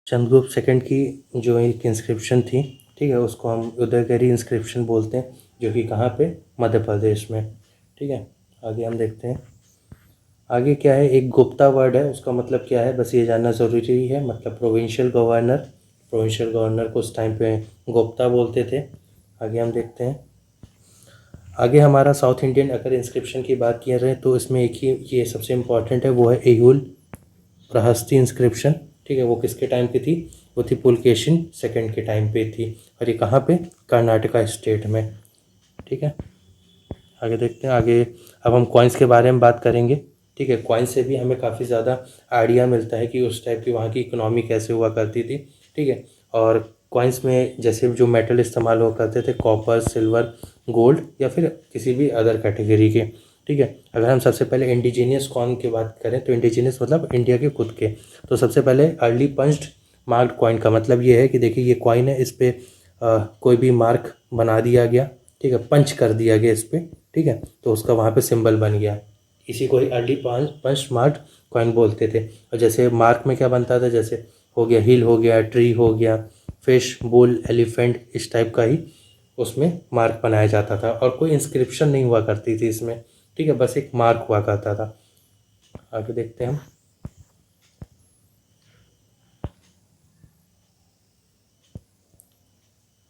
Chandragupta second की जो एक इंस्क्रिप्शन थी, ठीक है, उसको हम उदयगिरी इंस्क्रिप्शन बोलते हैं, जो कि कहाँ पे, मध्य प्रदेश में। ठीक है, आगे हम देखते हैं। आगे क्या है, एक गुप्ता वर्ड है, उसका मतलब क्या है, बस ये जानना ज़रूरी है। मतलब प्रोविंशियल गवर्नर, प्रोविंशियल गवर्नर को उस टाइम पे गुप्ता बोलते थे। आगे हम देखते हैं। आगे हमारा साउथ इंडियन अगर इंस्क्रिप्शन की बात की रहे तो इसमें एक ही ये सबसे इम्पॉर्टेंट है, वो है एहुल प्रहस्ती इंस्क्रिप्शन। ठीक है, वो किसके टाइम पे थी, वो थी पुलकेशिन सेकंड के टाइम पे थी, और ये कहाँ पे, कर्नाटका स्टेट में। ठीक है, आगे देखते हैं। आगे अब हम कॉइन्स के बारे में बात करेंगे। ठीक है, कॉइन्स से भी हमें काफ़ी ज़्यादा आइडिया मिलता है कि उस टाइप की वहाँ की इकोनॉमी कैसे हुआ करती थी। ठीक है, और कॉइन्स में जैसे जो मेटल इस्तेमाल हुआ करते थे, कॉपर, सिल्वर, गोल्ड, या फिर किसी भी अदर कैटेगरी के। ठीक है, अगर हम सबसे पहले इंडिजीनियस कॉइन की बात करें तो इंडिजीनियस मतलब इंडिया के खुद के। तो सबसे पहले अर्ली पंच्ड मार्क्ड कॉइन का मतलब ये है कि देखिए ये कॉइन है, इस पर कोई भी मार्क बना दिया गया। ठीक है, पंच कर दिया गया इस पर। ठीक है, तो उसका वहाँ पे सिंबल बन गया, इसी को ही अर्ली पंच मार्क कॉइन बोलते थे। और जैसे मार्क में क्या बनता था, जैसे हो गया हिल, हो गया ट्री, हो गया फिश, बुल, एलिफेंट, इस टाइप का ही उसमें मार्क बनाया जाता था, और कोई इंस्क्रिप्शन नहीं हुआ करती थी इसमें। ठीक है, बस एक मार्क हुआ करता था। आगे देखते हैं हम।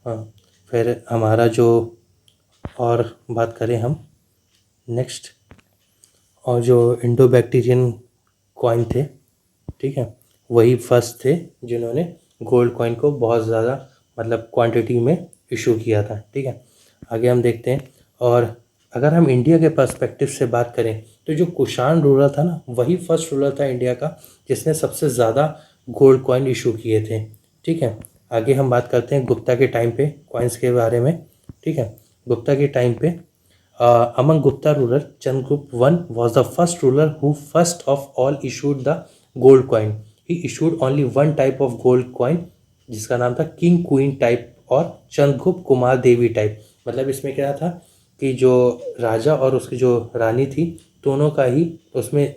हाँ, फिर हमारा जो, और बात करें हम नेक्स्ट, और जो इंडो बैक्टीरियन कॉइन थे, ठीक है, वही फर्स्ट थे जिन्होंने गोल्ड कॉइन को बहुत ज़्यादा मतलब क्वांटिटी में इशू किया था। ठीक है, आगे हम देखते हैं। और अगर हम इंडिया के पर्सपेक्टिव से बात करें तो जो कुषाण रूलर था ना, वही फर्स्ट रूलर था इंडिया का जिसने सबसे ज़्यादा गोल्ड कॉइन इशू किए थे। ठीक है, आगे हम बात करते हैं गुप्ता के टाइम पे कॉइन्स के बारे में। ठीक है, गुप्ता के टाइम पे among Gupta ruler, Chandragupta I was the first ruler who first of all issued the gold coin. He issued only one type of gold coin जिसका नाम था किंग क्वीन टाइप और चंद्रगुप्त कुमार देवी टाइप। मतलब इसमें क्या था कि जो राजा और उसकी जो रानी थी, दोनों का ही उसमें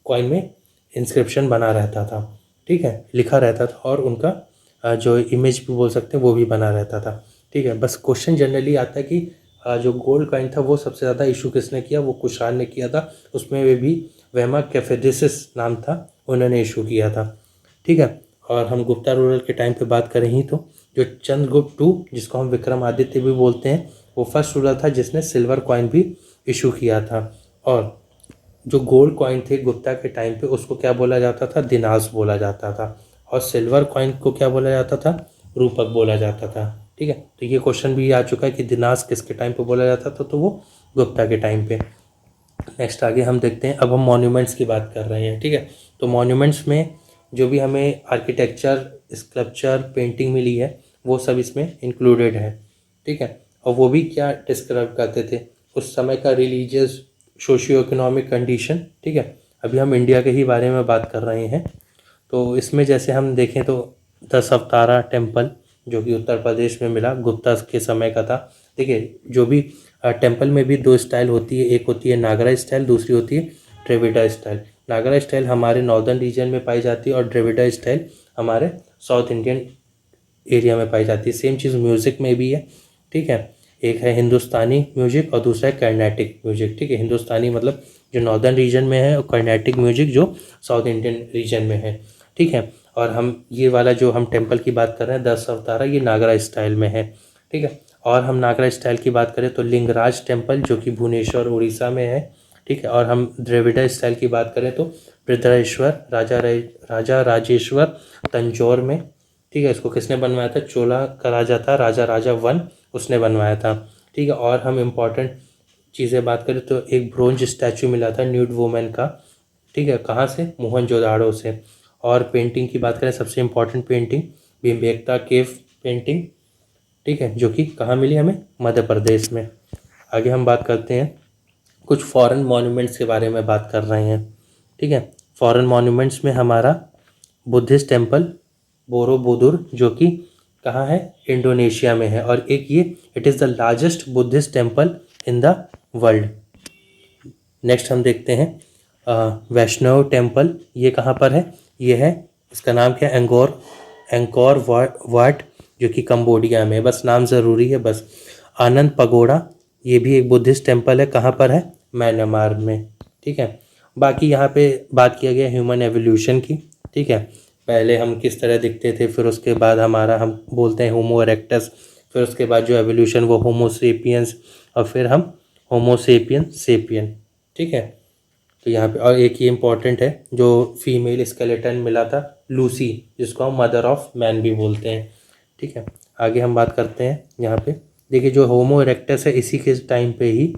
कॉइन में इंस्क्रिप्शन बना रहता था। ठीक है, लिखा रहता था, और उनका जो इमेज भी बोल सकते हैं वो भी बना रहता था। ठीक है, बस क्वेश्चन जनरली आता है कि जो गोल्ड कॉइन था वो सबसे ज़्यादा इशू किसने किया, वो कुषाण ने किया था। उसमें वे भी वेमा कैफेडिसिस नाम था, उन्होंने इशू किया था। ठीक है, और हम गुप्ता रूरल के टाइम पे बात करें ही तो जो चंद्रगुप्त टू, जिसको हम विक्रमादित्य भी बोलते हैं, वो फर्स्ट रूलर था जिसने सिल्वर कॉइन भी इशू किया था। और जो गोल्ड कॉइन थे गुप्ता के टाइम पे उसको क्या बोला जाता था, दिनास बोला जाता था, और सिल्वर कॉइन को क्या बोला जाता था, रूपक बोला जाता था। ठीक है, तो ये क्वेश्चन भी आ चुका है कि दिनास किसके टाइम पे बोला जाता था, तो वो गुप्ता के टाइम पे। नेक्स्ट आगे हम देखते हैं। अब हम मॉन्यूमेंट्स की बात कर रहे हैं। ठीक है, तो मॉन्यूमेंट्स में जो भी हमें आर्किटेक्चर, स्कल्पचर, पेंटिंग मिली है वो सब इसमें इंक्लूडेड है। ठीक है, और वो भी क्या डिस्क्राइब करते थे, उस समय का रिलीजियस सोशियो इकोनॉमिक कंडीशन। ठीक है, अभी हम इंडिया के ही बारे में बात कर रहे हैं। तो इसमें जैसे हम देखें तो दस अवतारा टेम्पल जो कि उत्तर प्रदेश में मिला, गुप्ता के समय का था। देखिए जो भी टेम्पल में भी दो स्टाइल होती है, एक होती है नागरा स्टाइल, दूसरी होती है द्रविड़ा स्टाइल। नागरा स्टाइल हमारे नॉर्दर्न रीजन में पाई जाती है और द्रविड़ा स्टाइल हमारे साउथ इंडियन एरिया में पाई जाती है। सेम चीज़ म्यूज़िक में भी है। ठीक है, एक है हिंदुस्तानी म्यूजिक और दूसरा है कर्नाटिक म्यूजिक। ठीक है, हिंदुस्तानी मतलब जो नॉर्दर्न रीजन में है, और कर्नाटिक म्यूजिक जो साउथ इंडियन रीजन में है। ठीक है, और हम ये वाला जो हम टेम्पल की बात कर रहे हैं दस अवतारा, ये नागरा स्टाइल में है। ठीक है, और हम नागरा स्टाइल की बात करें तो लिंगराज टेम्पल जो कि भुवनेश्वर उड़ीसा में है। ठीक है, और हम द्रविड़ा स्टाइल की बात करें तो बृहदेश्वर राजा राजेश्वर तंजौर में। ठीक है, इसको किसने बनवाया था, चोला का राजा था, राजा राजा वन, उसने बनवाया था। ठीक है, और हम इम्पॉर्टेंट चीज़ें बात करें तो एक ब्रोंज स्टैचू मिला था न्यूड वुमेन का। ठीक है, कहाँ से, मोहनजोदाड़ो से। और पेंटिंग की बात करें, सबसे important painting Bhimbetka cave painting. ठीक है, जो कि कहाँ मिली हमें, मध्य प्रदेश में। आगे हम बात करते हैं कुछ फॉरेन मॉन्यूमेंट्स के बारे में बात कर रहे हैं। ठीक है, फॉरेन मॉन्यूमेंट्स में हमारा बुद्धिस्ट टेम्पल बोरोबुदुर जो कि कहाँ है, इंडोनेशिया में है, और एक ये it is the largest Buddhist temple in the world. Next हम देखते हैं वैष्णव टेम्पल, ये कहाँ पर है, ये है इसका नाम क्या है? एंकोर वाट, जो कि कंबोडिया में, बस नाम ज़रूरी है बस। आनंद पगोड़ा, ये भी एक बुद्धिस्ट टेम्पल है, कहाँ पर है? म्यांमार में। ठीक है। बाकी यहाँ पे बात किया गया ह्यूमन एवोल्यूशन की। ठीक है, पहले हम किस तरह दिखते थे, फिर उसके बाद हमारा, हम बोलते हैं होमो इरेक्टस, फिर उसके बाद जो एवोल्यूशन वो होमो सेपियंस, और फिर हम होमो सेपियन सेपियन। ठीक है। तो यहाँ पे और एक ये इम्पॉर्टेंट है, जो फीमेल स्केलेटन मिला था लूसी, जिसको हम मदर ऑफ मैन भी बोलते हैं। ठीक है। आगे हम बात करते हैं यहाँ पे। देखिए, जो होमो इरेक्टस है, इसी के टाइम पे ही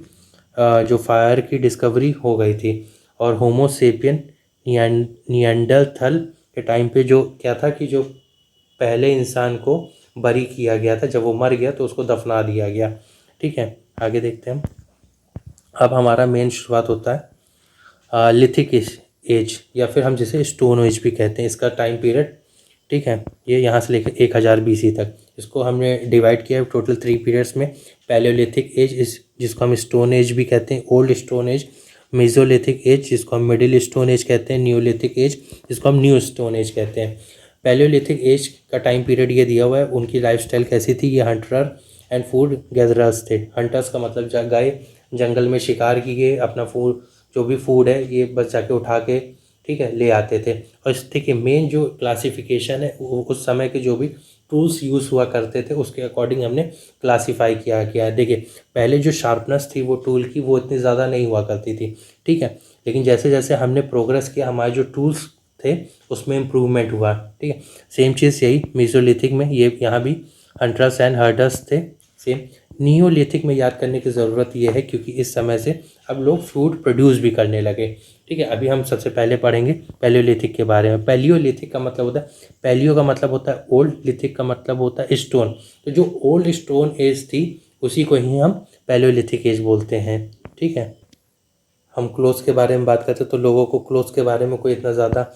जो फायर की डिस्कवरी हो गई थी। और होमो सेपियन नियंडरथल के टाइम पे जो क्या था कि जो पहले इंसान को बरी किया गया था, जब वो मर गया तो उसको दफना दिया गया। ठीक है। आगे देखते हैं हम। अब हमारा मेन शुरुआत होता है लिथिक एज, या फिर हम जिसे स्टोन एज भी कहते हैं, इसका टाइम पीरियड। ठीक है, ये यहाँ से लेकर 1000 BC तक, इसको हमने डिवाइड किया है टोटल 3 पीरियड्स में। पैलियोलिथिक एज, इस जिसको हम स्टोन एज भी कहते हैं, old stone age. Mesolithic as, जिसको हम मिडिल स्टोन एज कहते हैं। न्यूलिथिक एज, जिसको हम न्यू स्टोन एज कहते हैं। पैलियोलिथिक एज का टाइम पीरियड ये दिया हुआ है। उनकी लाइफस्टाइल कैसी थी? ये हंटर एंड फूड गैदरर्स थे। हंटर्स का मतलब गए जंगल में शिकार किए, अपना फूड, जो भी फूड है ये बस जाके उठा के, ठीक है, ले आते थे। और इस के मेन जो क्लासिफिकेशन है, उस समय के जो भी टूल्स यूज़ हुआ करते थे उसके अकॉर्डिंग हमने क्लासीफाई किया गया है। देखिए, पहले जो शार्पनेस थी वो टूल की, वो इतनी ज़्यादा नहीं हुआ करती थी। ठीक है, लेकिन जैसे जैसे हमने प्रोग्रेस किया, हमारे जो टूल्स थे उसमें इम्प्रूवमेंट हुआ। ठीक है, सेम चीज़ यही मेसोलिथिक में, ये यहाँ भी हंटर्स एंड हर्डर्स थे सेम। नियोलिथिक में याद करने की ज़रूरत ये है क्योंकि इस समय से अब लोग फूड प्रोड्यूस भी करने लगे। ठीक है, अभी हम सबसे पहले पढ़ेंगे पैलियोलिथिक के बारे में। पैलियोलिथिक का मतलब होता है, पैलियो का मतलब होता है ओल्ड, लिथिक का मतलब होता है स्टोन। तो जो ओल्ड स्टोन एज थी उसी को ही हम पैलियोलिथिक एज बोलते हैं। ठीक है। हम क्लोथ्स के बारे में बात करते तो लोगों को क्लोथ्स के बारे में कोई इतना ज़्यादा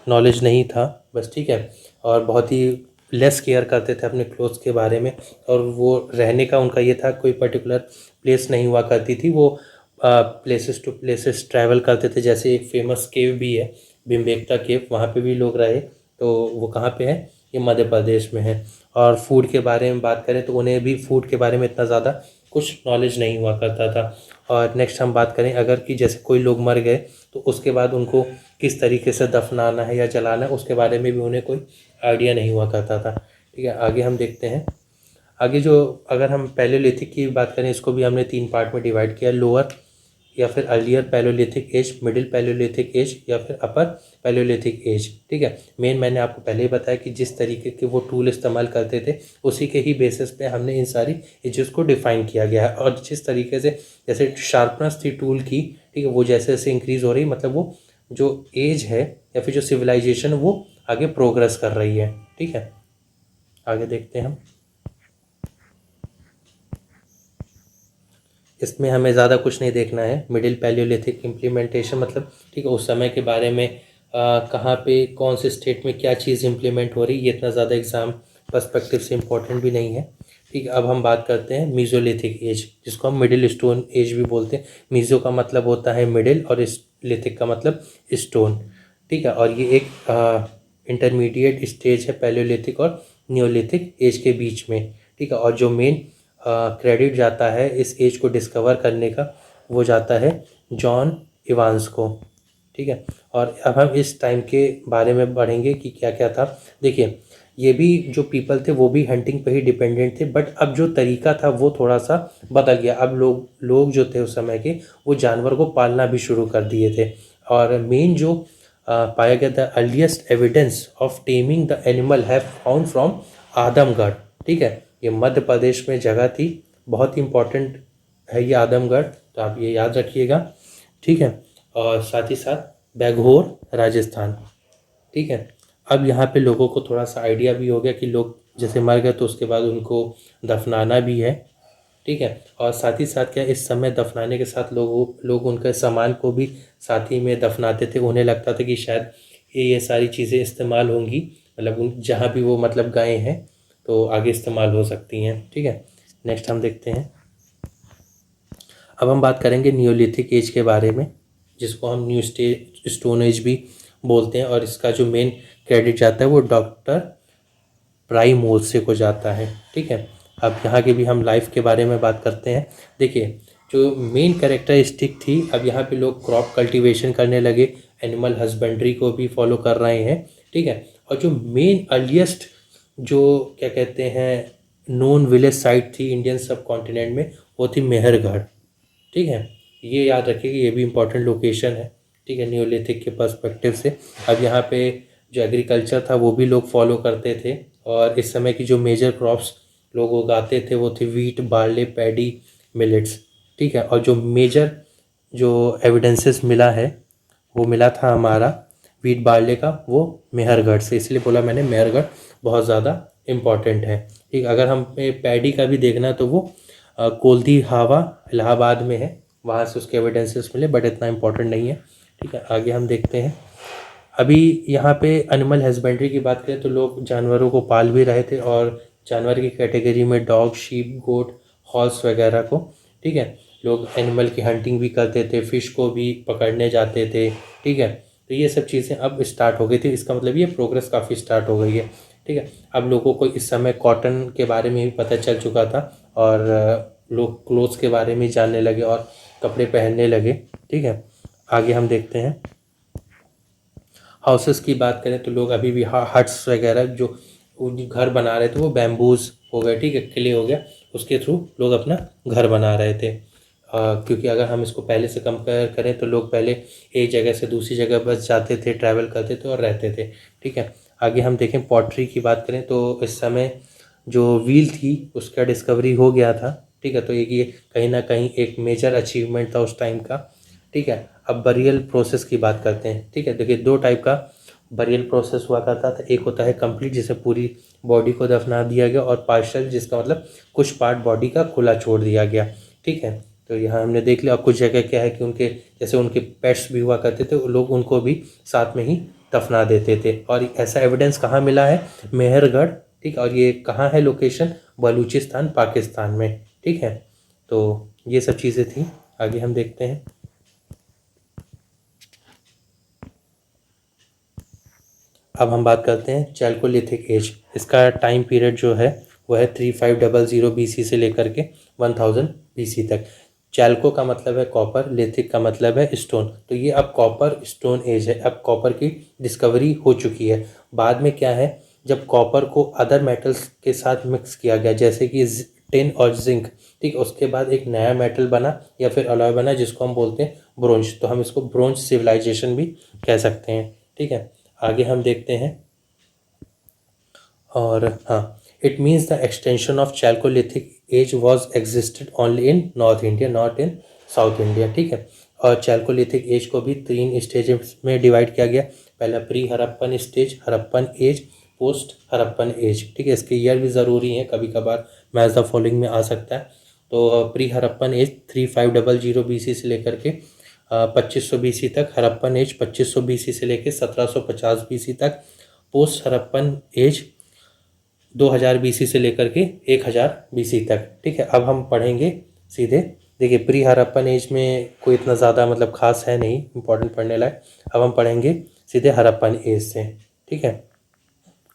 नॉलेज नहीं था बस। ठीक है, और बहुत ही लेस केयर करते थे अपने क्लोथ्स के बारे में। और वो रहने का उनका ये था, कोई पर्टिकुलर प्लेस नहीं हुआ करती थी, वो प्लेसेस टू प्लेसेस ट्रैवल करते थे। जैसे एक फेमस केव भी है, भीमबेटका केव, वहाँ पे भी लोग रहे। तो वो कहाँ पे है? ये मध्य प्रदेश में है। और फूड के बारे में बात करें तो उन्हें भी फूड के बारे में इतना ज़्यादा कुछ नॉलेज नहीं हुआ करता था। और नेक्स्ट हम बात करें अगर कि जैसे कोई लोग मर गए तो उसके बाद उनको किस तरीके से दफनाना है या जलाना है, उसके बारे में भी उन्हें कोई आइडिया नहीं हुआ करता था। ठीक है, आगे हम देखते हैं। आगे जो, अगर हम पैलियोलिथिक की बात करें, इसको भी हमने 3 पार्ट में डिवाइड किया, लोअर या फिर earlier palaeolithic age, middle palaeolithic age, या फिर अपर पैलियोलिथिक एज। ठीक है, मेन मैंने आपको पहले ही बताया कि जिस तरीके के वो टूल इस्तेमाल करते थे उसी के ही बेसिस पे हमने इन सारी एजेस को डिफाइन किया गया है। और जिस तरीके से जैसे शार्पनेस थी टूल की, ठीक है, वो जैसे जैसे इंक्रीज़ हो रही, मतलब वो जो एज है या फिर जो सिविलाइजेशन वो आगे प्रोग्रेस कर रही है। ठीक है, आगे देखते हैं हम। इसमें हमें ज़्यादा कुछ नहीं देखना है। मिडिल पैलियोलिथिक इम्प्लीमेंटेशन मतलब, ठीक है, उस समय के बारे में कहाँ पे कौन से स्टेट में क्या चीज़ इम्प्लीमेंट हो रही, ये इतना ज़्यादा एग्ज़ाम पर्सपेक्टिव से इम्पोर्टेंट भी नहीं है। ठीक है, अब हम बात करते हैं मीज़ोलिथिक एज, जिसको हम मिडिल स्टोन एज भी बोलते हैं। मीज़ो का मतलब होता है मिडिल और लिथिक का मतलब स्टोन। ठीक है, और ये एक इंटरमीडिएट स्टेज है पैलियोलिथिक और नियोलिथिक एज के बीच में। ठीक है, और जो मेन क्रेडिट जाता है इस एज को डिस्कवर करने का, वो जाता है जॉन इवांस को। ठीक है, और अब हम इस टाइम के बारे में पढ़ेंगे कि क्या क्या था। देखिए, ये भी जो पीपल थे वो भी हंटिंग पे ही डिपेंडेंट थे, बट अब जो तरीका था वो थोड़ा सा बदल गया। अब लोग जो थे उस समय के, वो जानवर को पालना भी शुरू कर दिए थे। और मेन जो पाया गया, the earliest evidence of taming the animal have found from Adamgarh. ठीक है, ये मध्य प्रदेश में जगह थी, बहुत ही इम्पोर्टेंट है ये आदमगढ़, तो आप ये याद रखिएगा। ठीक है, और साथ ही साथ बैघोर राजस्थान। ठीक है, अब यहाँ पे लोगों को थोड़ा सा आइडिया भी हो गया कि लोग जैसे मर गए तो उसके बाद उनको दफनाना भी है। ठीक है, और साथ ही साथ क्या, इस समय दफनाने के साथ लोग उनके सामान को भी साथ ही में दफनाते थे। उन्हें लगता था कि शायद ये सारी चीज़ें इस्तेमाल होंगी, मतलब उन जहाँ भी वो मतलब गए हैं तो आगे इस्तेमाल हो सकती हैं। ठीक है, नेक्स्ट हम देखते हैं। अब हम बात करेंगे नियोलिथिक एज के बारे में, जिसको हम न्यू स्टोन एज भी बोलते हैं, और इसका जो मेन क्रेडिट जाता है वो डॉक्टर प्राइमोर्से को जाता है। ठीक है, अब यहाँ की भी हम लाइफ के बारे में बात करते हैं। देखिए, जो मेन कैरेक्टरिस्टिक थी, अब यहाँ पे लोग क्रॉप कल्टीवेशन करने लगे, एनिमल हस्बेंड्री को भी फॉलो कर रहे हैं। ठीक है, और जो मेन अर्लीस्ट जो क्या कहते हैं नोन विलेज साइट थी इंडियन सब कॉन्टिनेंट में, वो थी मेहरगढ़। ठीक है, ये याद रखिए कि ये भी इम्पोर्टेंट लोकेशन है। ठीक है, न्यूलिथिक के पर्सपेक्टिव से। अब यहाँ पे जो एग्रीकल्चर था वो भी लोग फॉलो करते थे, और इस समय की जो मेजर क्रॉप्स लोग उगाते थे वो थे वीट, बार्ले, पैडी, मिलेट्स। ठीक है, और जो मेजर जो एविडेंसेस मिला है वो मिला था हमारा वीट बार्ले का, वो मेहरगढ़ से, इसलिए बोला मैंने मेहरगढ़ बहुत ज़्यादा इम्पॉर्टेंट है। ठीक, अगर हम पैडी का भी देखना तो वो कोल्दी हावा इलाहाबाद में है, वहाँ से उसके एविडेंसेस मिले, बट इतना इम्पोर्टेंट नहीं है। ठीक है, आगे हम देखते हैं। अभी यहाँ पे एनिमल हस्बेंड्री की बात करें तो लोग जानवरों को पाल भी रहे थे, और जानवर की कैटेगरी में डॉग, शीप, गोट, हॉर्स वगैरह को, ठीक है, लोग एनिमल की हंटिंग भी करते थे, फिश को भी पकड़ने जाते थे। ठीक है, तो ये सब चीज़ें अब स्टार्ट हो गई थी, इसका मतलब ये प्रोग्रेस काफ़ी स्टार्ट हो गई है। ठीक है, अब लोगों को इस समय कॉटन के बारे में भी पता चल चुका था, और लोग क्लोथ्स के बारे में जानने लगे और कपड़े पहनने लगे। ठीक है, आगे हम देखते हैं। हाउसेस की बात करें तो लोग अभी भी हट्स वगैरह जो घर बना रहे थे वो बैम्बूज हो गए, ठीक है, क्ले हो गया, उसके थ्रू लोग अपना घर बना रहे थे। क्योंकि अगर हम इसको पहले से कंपेयर करें तो लोग पहले एक जगह से दूसरी जगह बस जाते थे, ट्रैवल करते थे और रहते थे। ठीक है, आगे हम देखें पॉटरी की बात करें तो इस समय जो व्हील थी उसका डिस्कवरी हो गया था। ठीक है, तो ये कहीं ना कहीं एक मेजर अचीवमेंट था उस टाइम का। ठीक है, अब बरियल प्रोसेस की बात करते हैं। ठीक है, देखिए दो टाइप का बरियल प्रोसेस हुआ करता था, एक होता है कंप्लीट जिसे पूरी बॉडी को दफना दिया गया, और पार्शल जिसका मतलब कुछ पार्ट बॉडी का खुला छोड़ दिया गया। ठीक है, तो यहाँ हमने देख लिया। और कुछ जगह क्या है कि उनके जैसे उनके पेट्स भी हुआ करते थे, लोग उनको भी साथ में ही दफना देते थे, और ऐसा एविडेंस कहाँ मिला है? मेहरगढ़। ठीक, और ये कहाँ है लोकेशन? बलूचिस्तान, पाकिस्तान में। ठीक है, तो ये सब चीज़ें थी। आगे हम देखते हैं। अब हम बात करते हैं चैल्कोलिथिक एज। इसका टाइम पीरियड जो है वो है 3500 BC से लेकर के 1000 BC तक। चैल्को का मतलब है कॉपर, लिथिक का मतलब है स्टोन, तो ये अब कॉपर स्टोन एज है। अब कॉपर की डिस्कवरी हो चुकी है। बाद में क्या है, जब कॉपर को अदर मेटल्स के साथ मिक्स किया गया, जैसे कि टिन और जिंक, ठीक, उसके बाद एक नया मेटल बना या फिर अलॉय बना जिसको हम बोलते हैं ब्रोंज, तो हम इसको ब्रोंज सिविलाइजेशन भी कह सकते हैं। ठीक है, आगे हम देखते हैं। और हाँ, it means the extension of chalcolithic age was existed only in north India, not in south India. ठीक है, और चैल्कोलिथिक एज को भी 3 स्टेजेस में डिवाइड किया गया। पहला pre Harappan stage, Harappan age, post Harappan age. ठीक है, इसके ईयर भी ज़रूरी हैं, कभी कभार मैच द फॉलोइंग में आ सकता है। तो प्री हड़प्पन एज 3500 BC से लेकर के 2500 BC तक, हड़प्पन एज 2500 BC से लेकर 1750 BC तक, पोस्ट हड़प्पन एज 2000 BC से लेकर के 1000 BC तक। ठीक है, अब हम पढ़ेंगे सीधे। देखिए, प्री हड़प्पन एज में कोई इतना ज़्यादा मतलब खास है नहीं इम्पोर्टेंट पढ़ने लायक। अब हम पढ़ेंगे सीधे हड़प्पन एज से। ठीक है,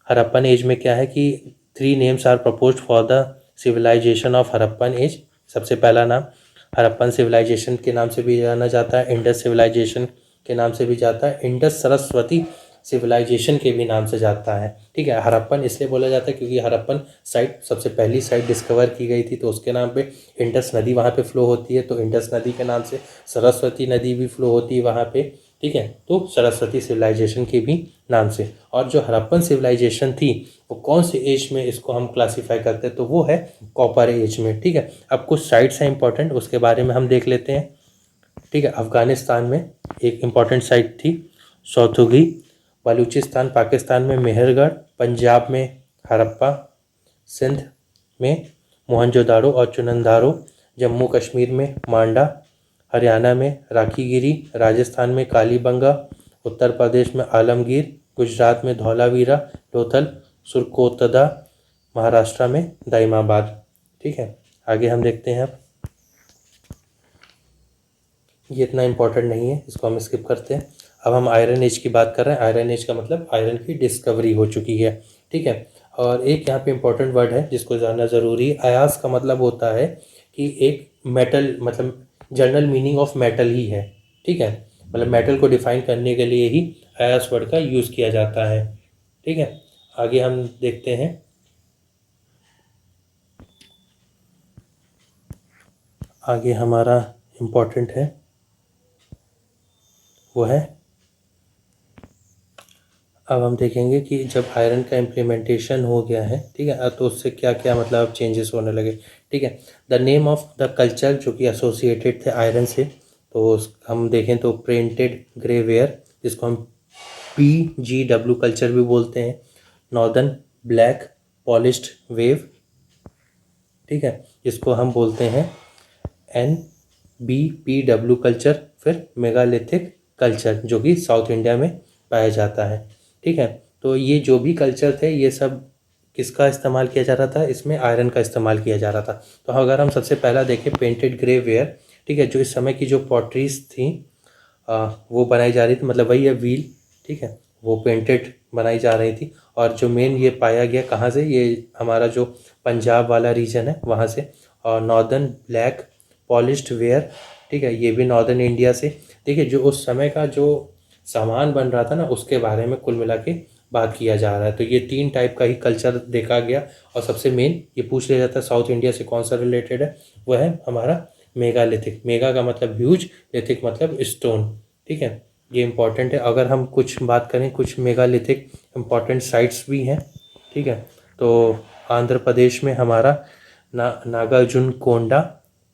हड़प्पन एज में क्या है कि 3 names are proposed for the civilization of Harappan age. सबसे पहला नाम हड़प्पन सिविलाइजेशन के नाम से भी जाना जाता है, इंडस सिविलाइजेशन के नाम से भी जाता है, इंडस सरस्वती सिविलाइजेशन के भी नाम से जाता है। ठीक है, हड़प्पन इसलिए बोला जाता है क्योंकि हड़प्पन साइट सबसे पहली साइट डिस्कवर की गई थी, तो उसके नाम पे इंडस नदी वहाँ पे फ्लो होती है, तो इंडस नदी के नाम से सरस्वती नदी भी फ्लो होती है वहाँ पे। ठीक है, तो सरस्वती सिविलाइजेशन के भी नाम से। और जो हड़प्पन सिविलाइजेशन थी वो कौन से एज में इसको हम क्लासीफाई करते हैं, तो वो है कॉपर एज में। ठीक है, अब कुछ साइट्स हैं इंपॉर्टेंट, उसके बारे में हम देख लेते हैं। ठीक है, अफ़गानिस्तान में एक इम्पॉर्टेंट साइट थी सौथुगी, बलूचिस्तान पाकिस्तान में मेहरगढ़, पंजाब में हड़प्पा, सिंध में मोहनजोदाड़ो और चुनंदारो, जम्मू कश्मीर में मांडा, हरियाणा में राखीगिरी, राजस्थान में कालीबंगा, उत्तर प्रदेश में आलमगीर, गुजरात में धौलावीरा, लोथल, सुरकोतदा, महाराष्ट्र में दाइमाबाद। ठीक है, आगे हम देखते हैं। अब ये इतना इम्पोर्टेंट नहीं है, इसको हम स्किप करते हैं। अब हम आयरन एज की बात कर रहे हैं। आयरन एज का मतलब आयरन की डिस्कवरी हो चुकी है, ठीक है। और एक यहाँ पे इम्पोर्टेंट वर्ड है जिसको जानना ज़रूरी है। अयास का मतलब होता है कि एक मेटल, मतलब जनरल मीनिंग ऑफ मेटल ही है, ठीक है। मतलब मेटल को डिफाइन करने के लिए ही अयास वर्ड का यूज़ किया जाता है, ठीक है। आगे हम देखते हैं। आगे हमारा इम्पोर्टेंट है वो है, अब हम देखेंगे कि जब आयरन का इम्प्लीमेंटेशन हो गया है, ठीक है, तो उससे क्या क्या मतलब चेंजेस होने लगे, ठीक है। The name of the culture जो कि एसोसिएटेड थे आयरन से, तो हम देखें तो प्रिंटेड ग्रे वेयर, जिसको हम PGW कल्चर भी बोलते हैं। नॉर्दर्न ब्लैक पॉलिश्ड वेव, ठीक है, जिसको हम बोलते हैं NBPW कल्चर। फिर मेगालिथिक कल्चर जो कि साउथ इंडिया में पाया जाता है, ठीक है। तो ये जो भी कल्चर थे ये सब किसका इस्तेमाल किया जा रहा था, इसमें आयरन का इस्तेमाल किया जा रहा था। तो अगर हम सबसे पहला देखें पेंटेड ग्रे वेयर, ठीक है, जो इस समय की जो पॉटरीज थी वो बनाई जा रही थी, मतलब वही है व्हील, ठीक है, वो पेंटेड बनाई जा रही थी। और जो मेन ये पाया गया कहाँ से, ये हमारा जो पंजाब वाला रीजन है वहाँ से। और नॉर्दर्न ब्लैक पॉलिश्ड वेयर, ठीक है, ये भी नॉर्दर्न इंडिया से। देखिए जो उस समय का जो सामान बन रहा था ना, उसके बारे में कुल मिला के बात किया जा रहा है। तो ये 3 टाइप का ही कल्चर देखा गया। और सबसे मेन ये पूछ लिया जाता है साउथ इंडिया से कौन सा रिलेटेड है, वह है हमारा मेगालिथिक। मेगा का मतलब ह्यूज, लिथिक मतलब स्टोन, ठीक है। ये इम्पॉर्टेंट है। अगर हम कुछ बात करें, कुछ मेगालिथिक इम्पॉर्टेंट साइट्स भी हैं, ठीक है। तो आंध्र प्रदेश में हमारा नागार्जुन कोंडा,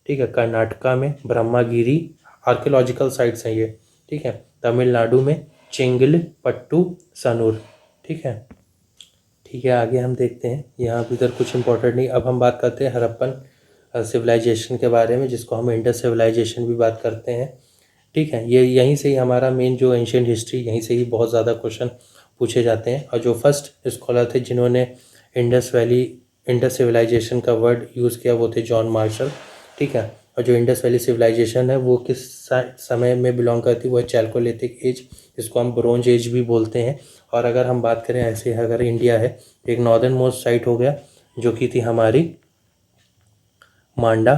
ठीक है, कर्नाटका में ब्रह्मागिरी आर्कियोलॉजिकल साइट्स हैं ये, ठीक है। तमिलनाडु में चेंगलपट्टू सनूर, ठीक है। ठीक है, आगे हम देखते हैं। यहाँ भी इधर कुछ इम्पोर्टेंट नहीं। अब हम बात करते हैं हड़प्पन सिविलाइजेशन के बारे में, जिसको हम इंडस सिविलाइजेशन भी बात करते हैं, ठीक है। ये यहीं से ही हमारा मेन जो एंशियंट हिस्ट्री, यहीं से ही बहुत ज़्यादा क्वेश्चन पूछे जाते हैं। और जो फर्स्ट स्कॉलर थे जिन्होंने इंडस सिविलाइजेशन का वर्ड यूज़ किया वो थे जॉन मार्शल, ठीक है। और जो इंडस वैली सिविलाइजेशन है वो किस समय में बिलोंग करती है, वो है चैल्कोलिथिक एज, जिसको हम ब्रोंज एज भी बोलते हैं। और अगर हम बात करें ऐसे, अगर इंडिया है, एक नॉर्दर्न मोस्ट साइट हो गया जो कि थी हमारी मांडा,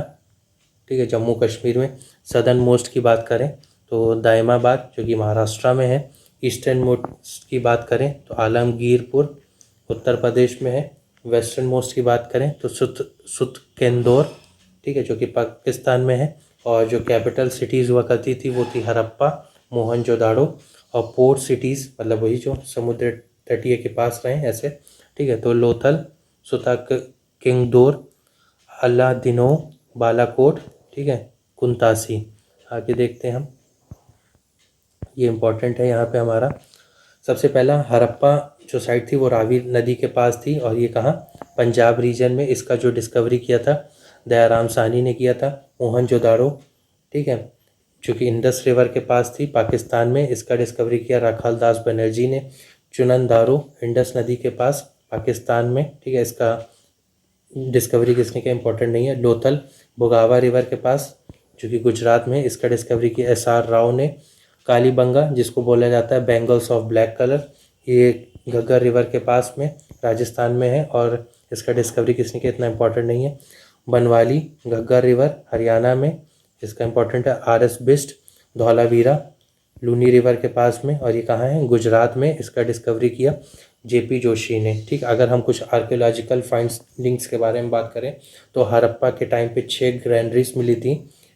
ठीक है, जम्मू कश्मीर में। सदर्न मोस्ट की बात करें तो दायमाबाद जो कि महाराष्ट्र में है। ईस्टर्न मोस्ट की बात करें तो आलमगीरपुर उत्तर प्रदेश में है। वेस्टर्न मोस्ट की बात करें तो सुतकेंदोर, ठीक है, जो कि पाकिस्तान में है। और जो कैपिटल सिटीज़ हुआ करती थी वो थी हड़प्पा, मोहनजोदाड़ो। और पोर्ट सिटीज़ मतलब वही जो समुद्र तटीय के पास रहे ऐसे, ठीक है, तो लोथल, सुताकिंगदोर, अलादिनो, बालाकोट, ठीक है, कुंतासी। आगे देखते हैं हम, ये इम्पोर्टेंट है यहाँ पे हमारा। सबसे पहला हड़प्पा जो साइट थी वो रावी नदी के पास थी। और ये कहाँ, पंजाब रीजन में। इसका जो डिस्कवरी किया था दयाराम साहनी ने किया था। मोहनजोदाड़ो, ठीक है, जो कि इंडस रिवर के पास थी पाकिस्तान में, इसका डिस्कवरी किया राखाल दास बनर्जी ने। चुननदारो इंडस नदी के पास पाकिस्तान में, ठीक है, इसका डिस्कवरी किसने किया इंपॉर्टेंट नहीं है। लोथल भोगावा रिवर के पास जो कि गुजरात में, इसका डिस्कवरी किया SR राव ने। कालीबंगा जिसको बोला जाता है बैंगल्स ऑफ ब्लैक कलर, ये घग्गर रिवर के पास में राजस्थान में है। और इसका डिस्कवरी किसने किया इतना इंपॉर्टेंट नहीं है। बनवाली घग्गर रिवर हरियाणा में, इसका इंपॉर्टेंट है। RS बिस्ट धौलावीरा लूनी रिवर के पास में। और ये कहाँ है, गुजरात में। इसका डिस्कवरी किया JP जोशी ने, ठीक। अगर हम कुछ आर्कियोलॉजिकल फाइंडिंग्स के बारे में बात करें तो हड़प्पा के टाइम पे 6 ग्रैंडरीज मिली थी,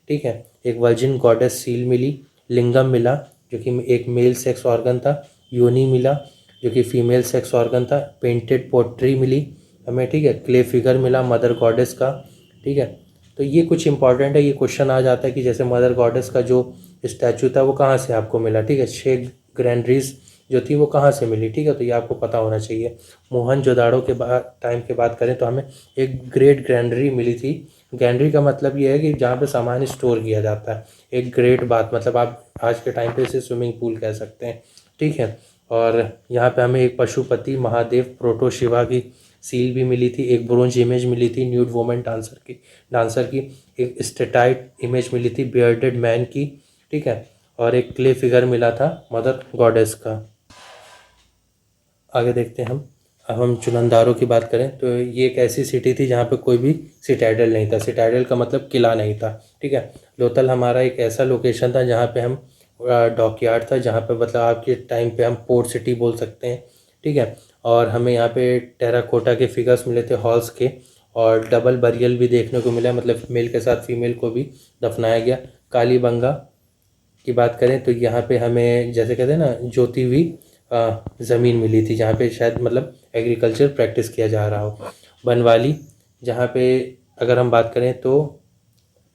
ठीक है। एक वर्जिन गॉडेस सील मिली, लिंगम मिला जो कि एक मेल सेक्स ऑर्गन था, योनी मिला जो कि फीमेल सेक्स ऑर्गन था, पेंटेड पोट्री मिली हमें, ठीक है, क्ले फिगर मिला मदर गॉडेस का, ठीक है। तो ये कुछ इंपॉर्टेंट है। ये क्वेश्चन आ जाता है कि जैसे मदर गॉडेस का जो स्टैचू था वो कहाँ से आपको मिला, ठीक है। 6 ग्रैंडरीज जो थी वो कहाँ से मिली, ठीक है, तो ये आपको पता होना चाहिए। मोहनजोदाड़ो के टाइम के बात करें तो हमें एक ग्रेट ग्रैंडरी मिली थी। ग्रैंडरी का मतलब ये है कि जहाँ पे सामान स्टोर किया जाता है। एक ग्रेट बात मतलब आप आज के टाइम पे इसे स्विमिंग पूल कह सकते हैं, ठीक है। और यहाँ पे हमें एक पशुपति महादेव प्रोटो शिवा की सील भी मिली थी। एक ब्रोंज इमेज मिली थी न्यूड वुमेन डांसर की। एक स्टेटाइट इमेज मिली थी बियर्डेड मैन की, ठीक है। और एक क्ले फिगर मिला था मदर गॉडेस का। आगे देखते हैं हम। अब हम चुनंदारों की बात करें तो ये एक ऐसी सिटी थी जहाँ पे कोई भी सिटाइडल नहीं था। सिटाइडल का मतलब किला नहीं था, ठीक है। लोथल हमारा एक ऐसा लोकेशन था जहाँ पे हम डॉकयार्ड था, जहाँ पे मतलब आपके टाइम पे हम पोर्ट सिटी बोल सकते हैं, ठीक है। और हमें यहाँ पे टेराकोटा के फिगर्स मिले थे हॉल्स के, और डबल बरियल भी देखने को मिला, मतलब मेल के साथ फीमेल को भी दफनाया गया। कालीबंगा की बात करें तो यहाँ पे हमें जैसे कहते हैं ना जोती हुई ज़मीन मिली थी, जहाँ पे शायद मतलब एग्रीकल्चर प्रैक्टिस किया जा रहा हो। बनवाली, जहाँ पे अगर हम बात करें तो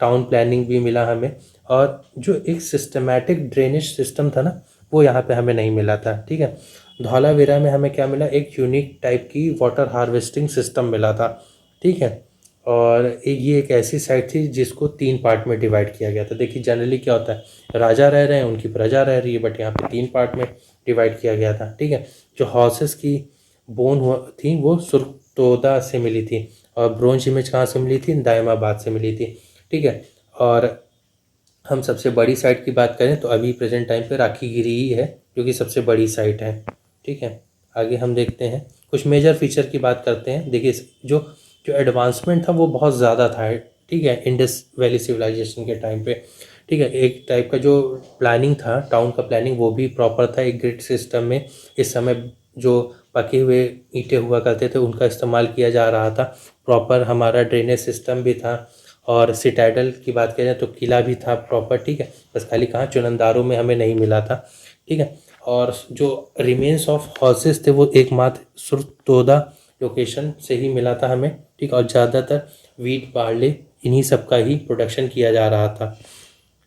टाउन प्लानिंग भी मिला हमें, और जो एक सिस्टमैटिक ड्रेनेज सिस्टम था ना वो यहाँ पे हमें नहीं मिला था, ठीक है। धौलावीरा में हमें क्या मिला, एक यूनिक टाइप की वाटर हार्वेस्टिंग सिस्टम मिला था, ठीक है। और ये एक ऐसी साइट थी जिसको 3 पार्ट में डिवाइड किया गया था। देखिए जनरली क्या होता है, राजा रह रहे हैं, उनकी प्रजा रह रही है, बट यहाँ पे 3 पार्ट में डिवाइड किया गया था, ठीक है। जो हॉर्सेस की बोन थी वो सुरतोदा से मिली थी, और ब्रोंज इमेज कहाँ से मिली थी, दायमाबाद से मिली थी, ठीक है। और हम सबसे बड़ी साइट की बात करें तो अभी प्रेजेंट टाइम पे राखीगिरी ही है जो कि सबसे बड़ी साइट है, ठीक है। आगे हम देखते हैं कुछ मेजर फीचर की बात करते हैं। देखिए जो जो एडवांसमेंट था वो बहुत ज़्यादा था, ठीक है, इंडस वैली सिविलाइजेशन के टाइम पे, ठीक है। एक टाइप का जो प्लानिंग था टाउन का प्लानिंग वो भी प्रॉपर था, एक ग्रिड सिस्टम में। इस समय जो पके हुए ईंटें हुआ करते थे उनका इस्तेमाल किया जा रहा था। प्रॉपर हमारा ड्रेनेज सिस्टम भी था, और सिटाइडल की बात करें तो किला भी था प्रॉपर, ठीक है। बस खाली कहाँ चुनंदारों में हमें नहीं मिला था, ठीक है। और जो रिमेन्स ऑफ हॉर्सेस थे वो एकमात्र सुरतोदा लोकेशन से ही मिला था हमें, ठीक। और ज़्यादातर वीट बार्ले इन्हीं सब का ही प्रोडक्शन किया जा रहा था,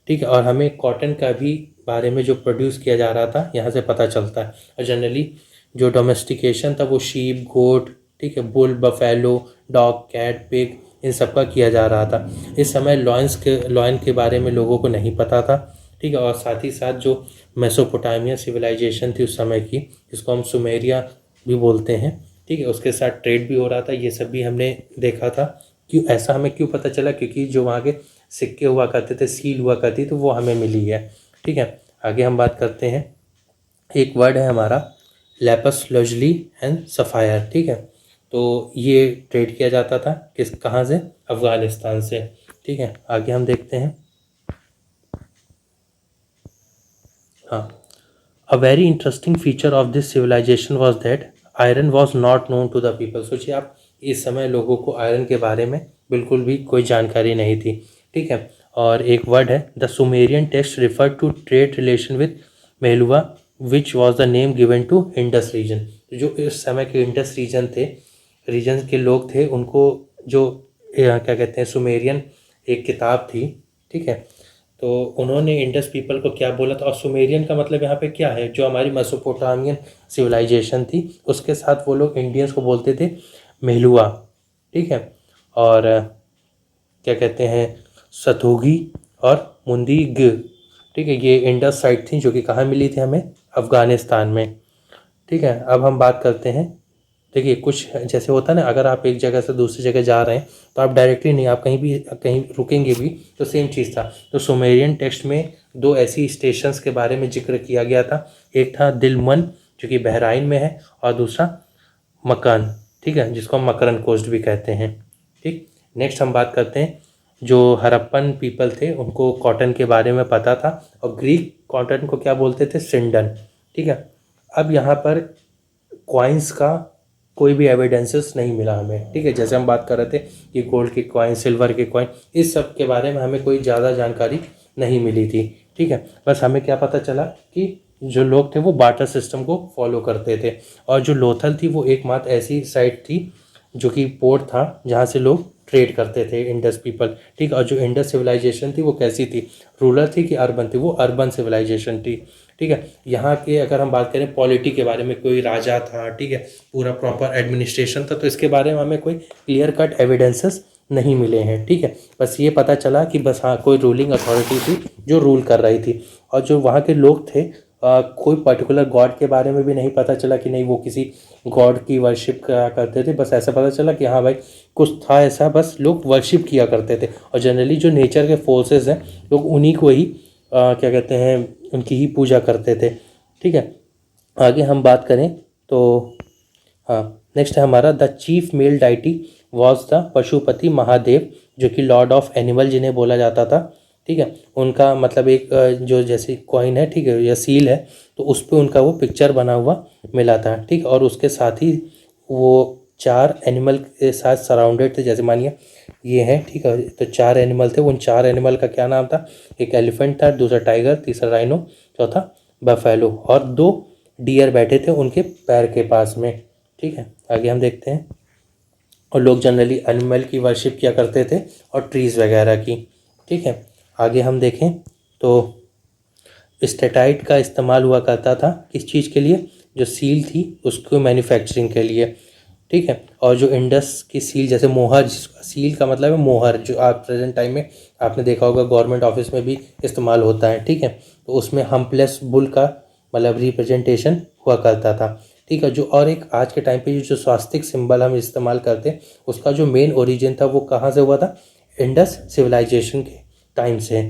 ठीक है। और हमें कॉटन का भी बारे में जो प्रोड्यूस किया जा रहा था यहाँ से पता चलता है। और जनरली जो डोमेस्टिकेशन था वो शीप, गोट, ठीक है, bull, buffalo, dog, cat, pig, इन सब का किया जा रहा था। इस समय लॉयन के बारे में लोगों को नहीं पता था, ठीक है। और साथ ही साथ जो मेसोपोटामिया सिविलाइजेशन थी उस समय की, जिसको हम सुमेरिया भी बोलते हैं, ठीक है, उसके साथ ट्रेड भी हो रहा था। ये सब भी हमने देखा था। क्यों ऐसा हमें क्यों पता चला, क्योंकि जो वहाँ के सिक्के हुआ करते थे, सील हुआ करती तो वो हमें मिली है, ठीक है। आगे हम बात करते हैं, एक वर्ड है हमारा लैपस लजुली एंड सफ़ायर, ठीक है। तो ये ट्रेड किया जाता था किस कहाँ से, अफ़गानिस्तान से, ठीक है। आगे हम देखते हैं, हाँ, a very interesting feature of this civilization was that iron was not known to the people. सोचिए आप, इस समय लोगों को आयरन के बारे में बिल्कुल भी कोई जानकारी नहीं थी, ठीक है। और एक वर्ड है the Sumerian text refer to trade relation with Meluhha which was the name given to Indus region. जो इस समय के इंडस रीजन के लोग थे उनको जो क्या कहते हैं सुमेरियन एक किताब थी, ठीक है। तो उन्होंने इंडस पीपल को क्या बोला था, और सुमेरियन का मतलब यहाँ पे क्या है, जो हमारी मेसोपोटामियन सिविलाइजेशन थी उसके साथ वो लोग इंडियंस को बोलते थे मेहलुआ, ठीक है। और क्या कहते हैं सतोगी और मुंदीग, ठीक है, ये इंडस साइट थी जो कि कहाँ मिली थी हमें, अफ़गानिस्तान में, ठीक है। अब हम बात करते हैं, देखिए कुछ जैसे होता है ना, अगर आप एक जगह से दूसरी जगह जा रहे हैं तो आप डायरेक्टली नहीं, आप कहीं रुकेंगे भी, तो सेम चीज़ था। तो सुमेरियन टेक्स्ट में 2 ऐसी स्टेशंस के बारे में जिक्र किया गया था। एक था दिलमन जो कि बहराइन में है, और दूसरा मकान, ठीक है, जिसको हम मकरन कोस्ट भी कहते हैं, ठीक। नेक्स्ट हम बात करते हैं, जो हरप्पन पीपल थे उनको कॉटन के बारे में पता था, और ग्रीक कॉटन को क्या बोलते थे, सिंडन, ठीक है। अब यहाँ पर कॉइन्स का कोई भी एविडेंसेस नहीं मिला हमें, ठीक है। जैसे हम बात कर रहे थे कि गोल्ड के कॉइन, सिल्वर के कॉइन, इस सब के बारे में हमें कोई ज़्यादा जानकारी नहीं मिली थी, ठीक है। बस हमें क्या पता चला कि जो लोग थे वो बार्टर सिस्टम को फॉलो करते थे, और जो लोथल थी वो एकमात्र ऐसी साइट थी जो कि पोर्ट था जहाँ से लोग ट्रेड करते थे इंडस पीपल, ठीक। और जो इंडस सिविलाइजेशन थी वो कैसी थी, रूरल थी कि अर्बन थी, वो अर्बन सिविलाइजेशन थी, ठीक है। यहाँ के अगर हम बात करें पॉलिटी के बारे में, कोई राजा था, ठीक है, पूरा प्रॉपर एडमिनिस्ट्रेशन था, तो इसके बारे में हमें कोई क्लियर कट एविडेंसेस नहीं मिले हैं, ठीक है। बस ये पता चला कि बस हाँ कोई रूलिंग अथॉरिटी थी जो रूल कर रही थी, और जो वहाँ के लोग थे कोई पर्टिकुलर गॉड के बारे में भी नहीं पता चला कि नहीं वो किसी गॉड की वर्शिप करा करते थे। बस ऐसा पता चला कि हाँ भाई कुछ था ऐसा, बस लोग वर्शिप किया करते थे, और जनरली जो नेचर के फोर्सेस हैं लोग उन्हीं को ही क्या कहते हैं, उनकी ही पूजा करते थे। ठीक है, आगे हम बात करें तो हाँ, नेक्स्ट है हमारा the chief male deity was the Pashupati Mahadev, जो कि लॉर्ड ऑफ एनिमल जिन्हें बोला जाता था। ठीक है, उनका मतलब एक जो जैसे कॉइन है, ठीक है, या सील है, तो उस पर उनका वो पिक्चर बना हुआ मिला था। ठीक, और उसके साथ ही वो 4 एनिमल के साथ सराउंडेड थे। जैसे मानिए ये है, ठीक है, तो 4 एनिमल थे। उन 4 एनिमल का क्या नाम था? एक एलिफेंट था, दूसरा टाइगर, तीसरा राइनो, चौथा बफेलो, और 2 डियर बैठे थे उनके पैर के पास में। ठीक है, आगे हम देखते हैं। और लोग जनरली एनिमल की वर्शिप किया करते थे और ट्रीज़ वगैरह की। ठीक है, आगे हम देखें तो स्टेटाइट का इस्तेमाल हुआ करता था किस चीज़ के लिए? जो सील थी उसको मैन्युफैक्चरिंग के लिए। ठीक है, और जो इंडस की सील, जैसे मोहर, जिसका सील का मतलब है मोहर, जो आप प्रेजेंट टाइम में आपने देखा होगा गवर्नमेंट ऑफिस में भी इस्तेमाल होता है। ठीक है, तो उसमें हम्पलेस बुल का मतलब रिप्रेजेंटेशन हुआ करता था। ठीक है, जो और एक आज के टाइम पे जो स्वास्तिक सिंबल हम इस्तेमाल करते हैं, उसका जो मेन ओरिजिन था वो कहाँ से हुआ था? इंडस सिविलाइजेशन के टाइम से।